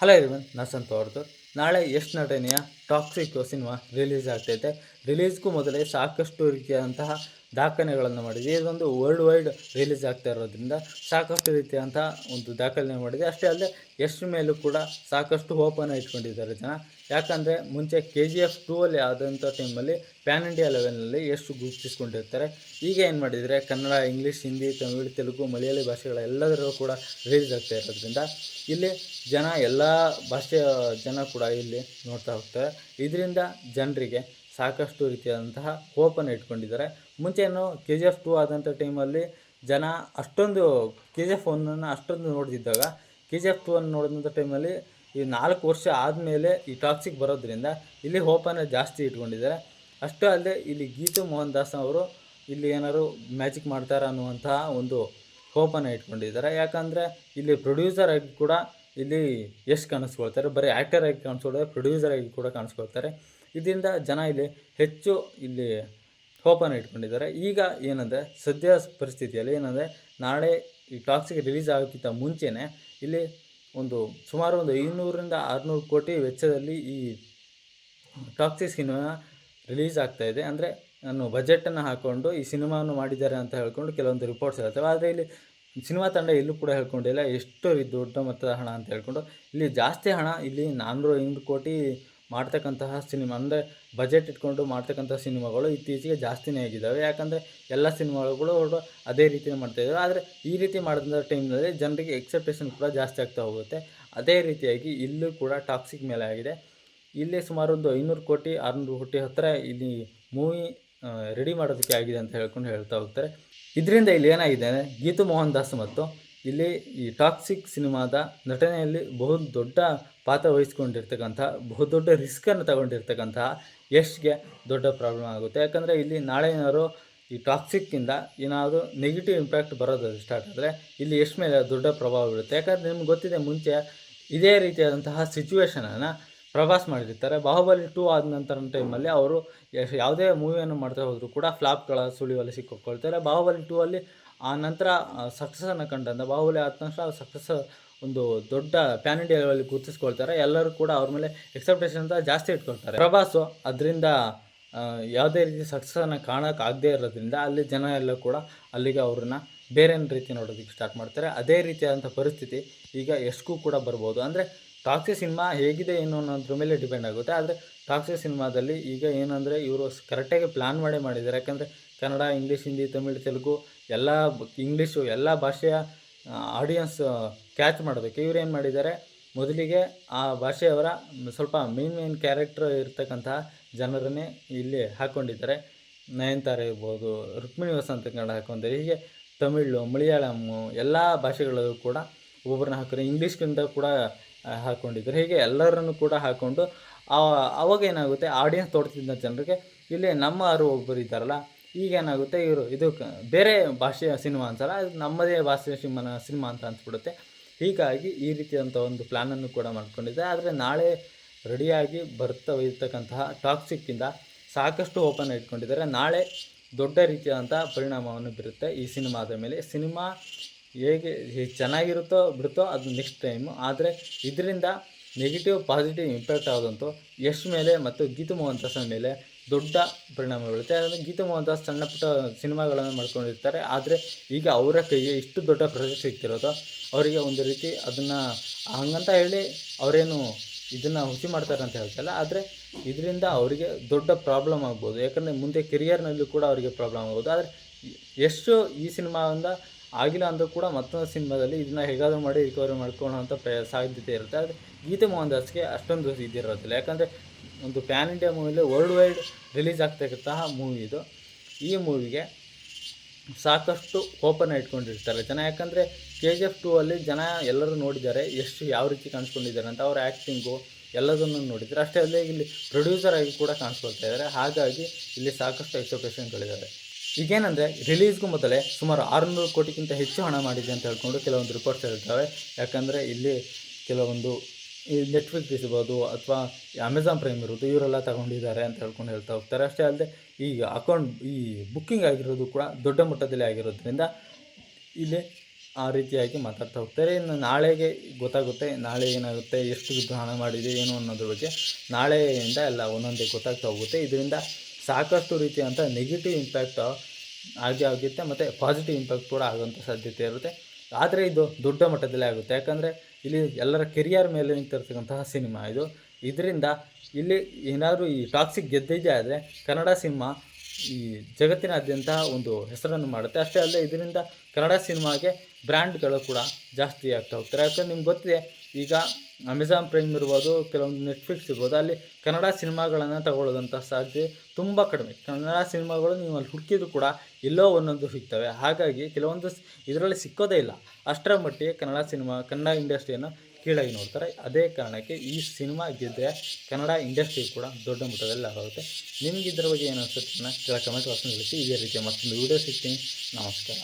Hello everyone, ನಾನು ಸಂತು ನಾಳೆ ಯಶ್ ನಟನೆಯ ಟಾಕ್ಸಿಕ್ ಸಿನಿಮಾ ರಿಲೀಸ್ ಆಗ್ತೈತೆ. ರಿಲೀಸ್ಗೂ ಮೊದಲೇ ಸಾಕಷ್ಟು ರೀತಿಯಾದಂತಹ ದಾಖಲೆಗಳನ್ನು ಮಾಡಿದೆ. ಇದೊಂದು ವರ್ಲ್ಡ್ ವೈಡ್ ರಿಲೀಸ್ ಆಗ್ತಾ ಇರೋದ್ರಿಂದ ಸಾಕಷ್ಟು ರೀತಿಯಾದಂತಹ ಒಂದು ದಾಖಲೆ ಮಾಡಿದೆ. ಅಷ್ಟೇ ಅಲ್ಲದೆ ಯಶ್ ಮೇಲೂ ಕೂಡ ಸಾಕಷ್ಟು ಹೋಪನ್ನು ಇಟ್ಕೊಂಡಿದ್ದಾರೆ ಜನ. ಯಾಕಂದರೆ ಮುಂಚೆ KGF 2 ಅಲ್ಲಿ ಆದಂಥ ಟೈಮಲ್ಲಿ ಪ್ಯಾನ್ ಇಂಡಿಯಾ ಲೆವೆಲ್ನಲ್ಲಿ ಯಶ್ ಗುರುತಿಸ್ಕೊಂಡಿರ್ತಾರೆ. ಈಗ ಏನು ಮಾಡಿದರೆ ಕನ್ನಡ, ಇಂಗ್ಲೀಷ್, ಹಿಂದಿ, ತಮಿಳು, ತೆಲುಗು, ಮಲಯಾಳಿ ಭಾಷೆಗಳ ಎಲ್ಲದರಲ್ಲೂ ಕೂಡ ರಿಲೀಸ್ ಆಗ್ತಾ ಇರೋದ್ರಿಂದ ಇಲ್ಲಿ ಜನ ಎಲ್ಲ ಭಾಷೆಯ ಜನ ಕೂಡ ಇಲ್ಲಿ ನೋಡ್ತಾ ಹೋಗ್ತಾರೆ. ಇದರಿಂದ ಜನರಿಗೆ ಸಾಕಷ್ಟು ರೀತಿಯಾದಂತಹ ಹೋಪನ್ನು ಇಟ್ಕೊಂಡಿದ್ದಾರೆ. ಮುಂಚೆನೂ KGF 2 ಆದಂಥ ಟೈಮಲ್ಲಿ ಜನ ಅಷ್ಟೊಂದು KGF 1 ಅಷ್ಟೊಂದು ನೋಡ್ತಿದ್ದಾಗ KGF 2 ನೋಡಿದಂಥ ಟೈಮಲ್ಲಿ ಈ 4 ವರ್ಷ ಆದಮೇಲೆ ಈ ಟಾಕ್ಸಿಕ್ ಬರೋದ್ರಿಂದ ಇಲ್ಲಿ ಹೋಪನ್ನು ಜಾಸ್ತಿ ಇಟ್ಕೊಂಡಿದ್ದಾರೆ. ಅಷ್ಟೇ ಅಲ್ಲದೆ ಇಲ್ಲಿ ಗೀತು ಮೋಹನ್ ದಾಸ್ ಅವರು ಇಲ್ಲಿ ಏನಾದ್ರು ಮ್ಯಾಜಿಕ್ ಮಾಡ್ತಾರೆ ಅನ್ನುವಂತಹ ಒಂದು ಹೋಪನ್ನು ಇಟ್ಕೊಂಡಿದ್ದಾರೆ. ಯಾಕಂದರೆ ಇಲ್ಲಿ ಪ್ರೊಡ್ಯೂಸರ್ ಆಗಿ ಕೂಡ ಇಲ್ಲಿ ಯಶ್ ಕಾಣಿಸ್ಕೊಳ್ತಾರೆ. ಬರೀ ಆ್ಯಕ್ಟರ್ ಆಗಿ ಕಾಣಿಸ್ಕೊಳ್ಳೋದು, ಪ್ರೊಡ್ಯೂಸರ್ ಆಗಿ ಕೂಡ ಕಾಣಿಸ್ಕೊಳ್ತಾರೆ. ಇದರಿಂದ ಜನ ಇಲ್ಲಿ ಹೆಚ್ಚು ಇಲ್ಲಿ ಹೋಪನ್ನು ಇಟ್ಕೊಂಡಿದ್ದಾರೆ. ಈಗ ಏನಂದರೆ ಸದ್ಯ ಪರಿಸ್ಥಿತಿಯಲ್ಲಿ ಏನಂದರೆ ನಾಳೆ ಈ ಟಾಕ್ಸಿಕ್ ರಿಲೀಸ್ ಆಗೋಕ್ಕಿಂತ ಮುಂಚೆನೇ ಇಲ್ಲಿ ಸುಮಾರು 500ರಿಂದ 600 ಕೋಟಿ ವೆಚ್ಚದಲ್ಲಿ ಈ ಟಾಕ್ಸಿಕ್ ಸಿನಿಮಾ ರಿಲೀಸ್ ಆಗ್ತಾಯಿದೆ. ಅಂದರೆ ನಾನು ಬಜೆಟನ್ನು ಹಾಕ್ಕೊಂಡು ಈ ಸಿನಿಮಾವನ್ನು ಮಾಡಿದ್ದಾರೆ ಅಂತ ಹೇಳ್ಕೊಂಡು ಕೆಲವೊಂದು ರಿಪೋರ್ಟ್ಸ್ ಹೇಳ್ತವೆ. ಆದರೆ ಇಲ್ಲಿ ಸಿನಿಮಾ ತಂಡ ಎಲ್ಲೂ ಕೂಡ ಹೇಳ್ಕೊಂಡಿಲ್ಲ ಎಷ್ಟು ದೊಡ್ಡ ಮೊತ್ತದ ಹಣ ಅಂತ ಹೇಳ್ಕೊಂಡು. ಇಲ್ಲಿ ಜಾಸ್ತಿ ಹಣ ಇಲ್ಲಿ 400-500 ಕೋಟಿ ಮಾಡ್ತಕ್ಕಂತಹ ಸಿನಿಮಾ, ಅಂದರೆ ಬಜೆಟ್ ಇಟ್ಕೊಂಡು ಮಾಡ್ತಕ್ಕಂಥ ಸಿನಿಮಾಗಳು ಇತ್ತೀಚೆಗೆ ಜಾಸ್ತಿನೇ ಆಗಿದ್ದಾವೆ. ಯಾಕಂದರೆ ಎಲ್ಲ ಸಿನಿಮಾಗಳು ಅದೇ ರೀತಿಯೇ ಮಾಡ್ತಾಯಿದ್ದಾವೆ. ಆದರೆ ಈ ರೀತಿ ಮಾಡಿದಂಥ ಟೈಮ್ನಲ್ಲಿ ಜನರಿಗೆ ಎಕ್ಸೆಪ್ಟೇಷನ್ ಕೂಡ ಜಾಸ್ತಿ ಆಗ್ತಾ ಹೋಗುತ್ತೆ. ಅದೇ ರೀತಿಯಾಗಿ ಇಲ್ಲೂ ಕೂಡ ಟಾಕ್ಸಿಕ್ ಮೇಲೆ ಆಗಿದೆ. ಇಲ್ಲಿ ಸುಮಾರು 500 ಕೋಟಿ 600 ಕೋಟಿ ಹತ್ತಿರ ಇಲ್ಲಿ ಮೂವಿ ರೆಡಿ ಮಾಡೋದಕ್ಕೆ ಆಗಿದೆ ಅಂತ ಹೇಳ್ತಾ ಹೋಗ್ತಾರೆ. ಇದರಿಂದ ಇಲ್ಲಿ ಏನಾಗಿದೆ ಅಂದರೆ ಗೀತು ಮೋಹನ್ ದಾಸ್ ಮತ್ತು ಇಲ್ಲಿ ಈ ಟಾಕ್ಸಿಕ್ ಸಿನಿಮಾದ ನಟನೆಯಲ್ಲಿ ದೊಡ್ಡ ಪಾತ್ರ ವಹಿಸ್ಕೊಂಡಿರ್ತಕ್ಕಂತಹ ಬಹುದೊಡ್ಡ ರಿಸ್ಕನ್ನು ತಗೊಂಡಿರ್ತಕ್ಕಂತಹ ಯಶ್ಗೆ ದೊಡ್ಡ ಪ್ರಾಬ್ಲಮ್ ಆಗುತ್ತೆ. ಯಾಕಂದರೆ ಇಲ್ಲಿ ನಾಳೆ ಏನಾದ್ರು ಈ ಟಾಕ್ಸಿಕ್ಕಿಂದ ಏನಾದರೂ ನೆಗೆಟಿವ್ ಇಂಪ್ಯಾಕ್ಟ್ ಬರೋದು ಸ್ಟಾರ್ಟ್ ಆದರೆ ಇಲ್ಲಿ ಯಶ್ ಮೇಲೆ ದೊಡ್ಡ ಪ್ರಭಾವ ಬೀಳುತ್ತೆ. ಯಾಕಂದರೆ ನಿಮ್ಗೆ ಗೊತ್ತಿದೆ, ಮುಂಚೆ ಇದೇ ರೀತಿಯಾದಂತಹ ಸಿಚುವೇಷನನ್ನು ಪ್ರಭಾಸ್ ಮಾಡಿರ್ತಾರೆ. ಬಾಹುಬಲಿ 2 ಆದ ನಂತರ ಟೈಮಲ್ಲಿ ಅವರು ಯಾವುದೇ ಮೂವಿಯನ್ನು ಮಾಡ್ತಾ ಹೋದರೂ ಕೂಡ ಫ್ಲಾಪ್ಗಳ ಸುಳಿವಲ್ಲಿ ಸಿಕ್ಕೊಳ್ತಾರೆ. ಬಾಹುಬಲಿ 2 ಅಲ್ಲಿ ಆ ನಂತರ ಸಕ್ಸಸ್ಸನ್ನು ಕಂಡಂತ ಬಾಹುಬಲಿ ಆದ ತಕ್ಷಣ ಸಕ್ಸಸ್ ಒಂದು ದೊಡ್ಡ ಪ್ಯಾನ್ ಇಂಡಿಯಾ ಲೆವೆಲ್ಲಿ ಗುರುತಿಸ್ಕೊಳ್ತಾರೆ. ಎಲ್ಲರೂ ಕೂಡ ಅವ್ರ ಮೇಲೆ ಎಕ್ಸೆಪ್ಟೇಷನ್ ಅಂತ ಜಾಸ್ತಿ ಇಟ್ಕೊಳ್ತಾರೆ. ಪ್ರಭಾಸು ಅದರಿಂದ ಯಾವುದೇ ರೀತಿ ಸಕ್ಸಸ್ಸನ್ನು ಕಾಣೋಕ್ಕಾಗದೇ ಇರೋದ್ರಿಂದ ಅಲ್ಲಿ ಜನ ಎಲ್ಲ ಕೂಡ ಅಲ್ಲಿಗೆ ಅವ್ರನ್ನ ಬೇರೆ ರೀತಿ ನೋಡೋದಕ್ಕೆ ಸ್ಟಾರ್ಟ್ ಮಾಡ್ತಾರೆ. ಅದೇ ರೀತಿಯಾದಂಥ ಪರಿಸ್ಥಿತಿ ಈಗ ಯಶ್ಗೂ ಕೂಡ ಬರ್ಬೋದು. ಅಂದರೆ ಟಾಕ್ಸಿಕ್ ಸಿನಿಮಾ ಹೇಗಿದೆ ಏನು ಅನ್ನೋದ್ರ ಮೇಲೆ ಡಿಪೆಂಡ್ ಆಗುತ್ತೆ. ಆದರೆ ಟಾಕ್ಸಿಕ್ ಸಿನಿಮಾದಲ್ಲಿ ಈಗ ಏನಂದರೆ ಇವರು ಕರೆಕ್ಟಾಗಿ ಪ್ಲ್ಯಾನ್ ಮಾಡಿದ್ದಾರೆ. ಯಾಕಂದರೆ ಕನ್ನಡ, ಇಂಗ್ಲೀಷ್, ಹಿಂದಿ, ತಮಿಳು, ತೆಲುಗು ಇಂಗ್ಲೀಷು ಎಲ್ಲ ಭಾಷೆಯ ಆಡಿಯನ್ಸ್ ಕ್ಯಾಚ್ ಮಾಡೋದಕ್ಕೆ ಇವ್ರು ಏನು ಮಾಡಿದ್ದಾರೆ, ಮೊದಲಿಗೆ ಆ ಭಾಷೆಯವರ ಸ್ವಲ್ಪ ಮೇನ್ ಕ್ಯಾರೆಕ್ಟರ್ ಇರ್ತಕ್ಕಂತಹ ಜನರನ್ನೇ ಇಲ್ಲಿ ಹಾಕ್ಕೊಂಡಿದ್ದಾರೆ. ನಯನತಾರ ಇರ್ಬೋದು, ರುಕ್ಮಿಣಿ ವಸಂತ ಕನ್ನಡ ಹಾಕ್ಕೊಂಡಿದ್ದಾರೆ. ಹೀಗೆ ತಮಿಳು, ಮಲಯಾಳಮ್ಮು ಎಲ್ಲ ಭಾಷೆಗಳಲ್ಲೂ ಕೂಡ ಒಬ್ಬೊಬ್ಬರನ್ನ ಹಾಕಿದ್ರೆ, ಇಂಗ್ಲೀಷ್ಗಿಂತ ಕೂಡ ಹಾಕ್ಕೊಂಡಿದ್ದಾರೆ. ಹೀಗೆ ಎಲ್ಲರನ್ನು ಕೂಡ ಹಾಕ್ಕೊಂಡು ಅವಾಗ ಏನಾಗುತ್ತೆ, ಆಡಿಯನ್ಸ್ ತೋಡ್ತಿದ್ದ ಜನರಿಗೆ ಇಲ್ಲಿ ನಮ್ಮವರು ಒಬ್ಬರು ಇದ್ದಾರಲ್ಲ, ಈಗೇನಾಗುತ್ತೆ ಇದು ಬೇರೆ ಭಾಷೆಯ ಸಿನಿಮಾ ಅನ್ಸಲ್ಲ, ಅದು ನಮ್ಮದೇ ಭಾಷೆಯ ಸಿನಿಮಾ ಅಂತ ಅನ್ಸ್ಬಿಡುತ್ತೆ. ಹೀಗಾಗಿ ಈ ರೀತಿಯಾದಂಥ ಒಂದು ಪ್ಲ್ಯಾನನ್ನು ಕೂಡ ಮಾಡ್ಕೊಂಡಿದ್ದೆ. ಆದರೆ ನಾಳೆ ರೆಡಿಯಾಗಿ ಇರ್ತಕ್ಕಂತಹ ಟಾಕ್ಸಿಕ್ಕಿಂದ ಸಾಕಷ್ಟು ಓಪನ್ ಇಟ್ಕೊಂಡಿದ್ದಾರೆ. ನಾಳೆ ದೊಡ್ಡ ರೀತಿಯಾದಂಥ ಪರಿಣಾಮವನ್ನು ಬೀರುತ್ತೆ ಈ ಸಿನಿಮಾದ ಮೇಲೆ. ಸಿನಿಮಾ ಹೇಗೆ ಚೆನ್ನಾಗಿರುತ್ತೋ ಬಿಡುತ್ತೋ ಅದು ನೆಕ್ಸ್ಟ್ ಟೈಮು. ಆದರೆ ಇದರಿಂದ ನೆಗೆಟಿವ್ ಪಾಸಿಟಿವ್ ಇಂಪ್ಯಾಕ್ಟ್ ಆಗೋದಂತೂ ಯಶ್ ಮೇಲೆ ಮತ್ತು ಗೀತು ಮೋಹನ್ ದಾಸ್ ಮೇಲೆ ದೊಡ್ಡ ಪರಿಣಾಮ ಬೀಳುತ್ತೆ. ಅಂದರೆ ಗೀತು ಮೋಹನ್ ದಾಸ್ ಸಣ್ಣ ಪುಟ್ಟ ಸಿನಿಮಾಗಳನ್ನು ಮಾಡ್ಕೊಂಡಿರ್ತಾರೆ. ಆದರೆ ಈಗ ಅವರ ಕೈಗೆ ಇಷ್ಟು ದೊಡ್ಡ ಪ್ರಾಜೆಕ್ಟ್ ಸಿಗ್ತಿರೋದು ಅವರಿಗೆ ಒಂದು ರೀತಿ ಅದನ್ನು ಹಂಗಂತ ಹೇಳಿ ಅವರೇನು ಇದನ್ನು ಹುಸಿ ಮಾಡ್ತಾರೆ ಅಂತ ಹೇಳ್ತಲ್ಲ, ಆದರೆ ಇದರಿಂದ ಅವರಿಗೆ ದೊಡ್ಡ ಪ್ರಾಬ್ಲಮ್ ಆಗ್ಬೋದು. ಯಾಕಂದರೆ ಮುಂದೆ ಕೆರಿಯರ್ನಲ್ಲೂ ಕೂಡ ಅವರಿಗೆ ಪ್ರಾಬ್ಲಮ್ ಆಗ್ಬೋದು. ಆದರೆ ಎಷ್ಟು ಈ ಸಿನಿಮಾದಿಂದ ಆಗಿಲ್ಲ ಅಂದರೂ ಕೂಡ ಮತ್ತೊಂದು ಸಿನಿಮಾದಲ್ಲಿ ಇದನ್ನು ಹೇಗಾದರೂ ಮಾಡಿ ರಿಕವರಿ ಮಾಡ್ಕೊಳ್ಳೋಂಥ ಸಾಧ್ಯತೆ ಇರುತ್ತೆ. ಆದರೆ ಗೀತು ಮೋಹನ್ ದಾಸ್ಗೆ ಅಷ್ಟೊಂದು ಇದಿರೋದಿಲ್ಲ. ಯಾಕಂದರೆ ಒಂದು ಪ್ಯಾನ್ ಇಂಡಿಯಾ ಮೂವಿಲಿ ವರ್ಲ್ಡ್ ವೈಡ್ ರಿಲೀಸ್ ಆಗ್ತಕ್ಕಂತಹ ಮೂವಿ ಇದು. ಈ ಮೂವಿಗೆ ಸಾಕಷ್ಟು ಹೋಪನ್ನು ಇಟ್ಕೊಂಡಿರ್ತಾರೆ ಜನ. ಯಾಕಂದರೆ KGF 2 ಅಲ್ಲಿ ಜನ ಎಲ್ಲರೂ ನೋಡಿದ್ದಾರೆ, ಎಷ್ಟು ಯಾವ ರೀತಿ ಕಾಣಿಸ್ಕೊಂಡಿದ್ದಾರೆ ಅಂತ. ಅವ್ರ ಆ್ಯಕ್ಟಿಂಗು ಎಲ್ಲದನ್ನು ನೋಡಿದ್ದಾರೆ. ಅಷ್ಟೇ ಅಲ್ಲದೆ ಇಲ್ಲಿ ಪ್ರೊಡ್ಯೂಸರ್ ಆಗಿ ಕೂಡ ಕಾಣಿಸ್ಕೊಳ್ತಾ ಇದ್ದಾರೆ. ಹಾಗಾಗಿ ಇಲ್ಲಿ ಸಾಕಷ್ಟು ಎಕ್ಸ್ಪೆಕ್ಟೇಷನ್ಗಳಿದ್ದಾವೆ. ಈಗೇನೆಂದರೆ ರಿಲೀಸ್ಗೂ ಮೊದಲೇ ಸುಮಾರು 600 ಕೋಟಿಗಿಂತ ಹೆಚ್ಚು ಹಣ ಮಾಡಿದೆ ಅಂತ ಹೇಳ್ಕೊಂಡು ಕೆಲವೊಂದು ರಿಪೋರ್ಟ್ಸ್ ಹೇಳ್ತವೆ. ಯಾಕಂದರೆ ಇಲ್ಲಿ ಕೆಲವೊಂದು ಈ ನೆಟ್ಫ್ಲಿಕ್ಸ್ ಇರ್ಬೋದು ಅಥವಾ ಅಮೆಝಾನ್ ಪ್ರೈಮ್ ಇರ್ಬೋದು, ಇವರೆಲ್ಲ ತಗೊಂಡಿದ್ದಾರೆ ಅಂತ ಹೇಳ್ತಾ ಹೋಗ್ತಾರೆ. ಅಷ್ಟೇ ಅಲ್ಲದೆ ಈ ಬುಕ್ಕಿಂಗ್ ಆಗಿರೋದು ಕೂಡ ದೊಡ್ಡ ಮಟ್ಟದಲ್ಲಿ ಆಗಿರೋದ್ರಿಂದ ಇಲ್ಲಿ ಆ ರೀತಿಯಾಗಿ ಮಾತಾಡ್ತಾ ಹೋಗ್ತಾರೆ. ಇನ್ನು ನಾಳೆಗೆ ಗೊತ್ತಾಗುತ್ತೆ, ನಾಳೆ ಏನಾಗುತ್ತೆ, ಎಷ್ಟು ಹಣ ಮಾಡಿದೆ ಏನು ಅನ್ನೋದ್ರ ಬಗ್ಗೆ ನಾಳೆಯಿಂದ ಎಲ್ಲ ಒಂದೊಂದೇ ಗೊತ್ತಾಗ್ತಾ ಹೋಗುತ್ತೆ. ಇದರಿಂದ ಸಾಕಷ್ಟು ರೀತಿಯಾದಂಥ ನೆಗೆಟಿವ್ ಇಂಪ್ಯಾಕ್ಟ್ ಆಗುತ್ತೆ ಮತ್ತು ಪಾಸಿಟಿವ್ ಇಂಪ್ಯಾಕ್ಟ್ ಕೂಡ ಆಗುವಂಥ ಸಾಧ್ಯತೆ ಇರುತ್ತೆ. ಆದರೆ ಇದು ದೊಡ್ಡ ಮಟ್ಟದಲ್ಲೇ ಆಗುತ್ತೆ, ಯಾಕಂದರೆ ಇಲ್ಲಿ ಎಲ್ಲರ ಕೆರಿಯರ್ ಮೇಲೆ ನಿಂತಿರ್ತಕ್ಕಂತಹ ಸಿನಿಮಾ ಇದು. ಇದರಿಂದ ಇಲ್ಲಿ ಏನಾದರೂ ಈ ಟಾಕ್ಸಿಕ್ ಗೆದ್ದಿದೆ ಆದರೆ ಕನ್ನಡ ಸಿನಿಮಾ ಈ ಜಗತ್ತಿನಾದ್ಯಂತ ಒಂದು ಹೆಸರನ್ನು ಮಾಡುತ್ತೆ. ಅಷ್ಟೇ ಅಲ್ಲದೆ ಇದರಿಂದ ಕನ್ನಡ ಸಿನಿಮಾಗೆ ಬ್ರ್ಯಾಂಡ್ಗಳು ಕೂಡ ಜಾಸ್ತಿ ಆಗ್ತಾ ಹೋಗ್ತಾರೆ. ಯಾಕಂದ್ರೆ ನಿಮ್ಗೆ ಗೊತ್ತಿದೆ, ಈಗ ಅಮೆಝಾನ್ ಪ್ರೈಮ್ ಇರ್ಬೋದು, ಕೆಲವೊಂದು ನೆಟ್ಫ್ಲಿಕ್ಸ್ ಇರ್ಬೋದು, ಅಲ್ಲಿ ಕನ್ನಡ ಸಿನಿಮಾಗಳನ್ನು ತಗೊಳ್ಳೋದಂಥ ಸಾಧ್ಯತೆ ತುಂಬ ಕಡಿಮೆ. ಕನ್ನಡ ಸಿನಿಮಾಗಳು ನೀವು ಅಲ್ಲಿ ಹುಡುಕಿದ್ರು ಕೂಡ ಎಲ್ಲೋ ಒಂದೊಂದು ಸಿಗ್ತವೆ. ಹಾಗಾಗಿ ಕೆಲವೊಂದು ಇದರಲ್ಲಿ ಸಿಕ್ಕೋದೇ ಇಲ್ಲ. ಅಷ್ಟರ ಮಟ್ಟಿಗೆ ಕನ್ನಡ ಇಂಡಸ್ಟ್ರಿಯನ್ನು ಕೀಳಾಗಿ ನೋಡ್ತಾರೆ. ಅದೇ ಕಾರಣಕ್ಕೆ ಈ ಸಿನಿಮಾ ಗೆದ್ದರೆ ಕನ್ನಡ ಇಂಡಸ್ಟ್ರಿ ಕೂಡ ದೊಡ್ಡ ಮಟ್ಟದಲ್ಲಿ ಆಗುತ್ತೆ. ನಿಮ್ಗೆ ಇದ್ರ ಬಗ್ಗೆ ಏನು ಅನ್ಸುತ್ತೆ ಕೆಳ ಕಮೆಂಟ್ ಬಾಕ್ಸ್ನಲ್ಲಿ ತಿಳಿಸಿ. ಇದೇ ರೀತಿಯ ಮತ್ತೊಂದು ವೀಡಿಯೋ ಸಿಗ್ತೀನಿ. ನಮಸ್ಕಾರ.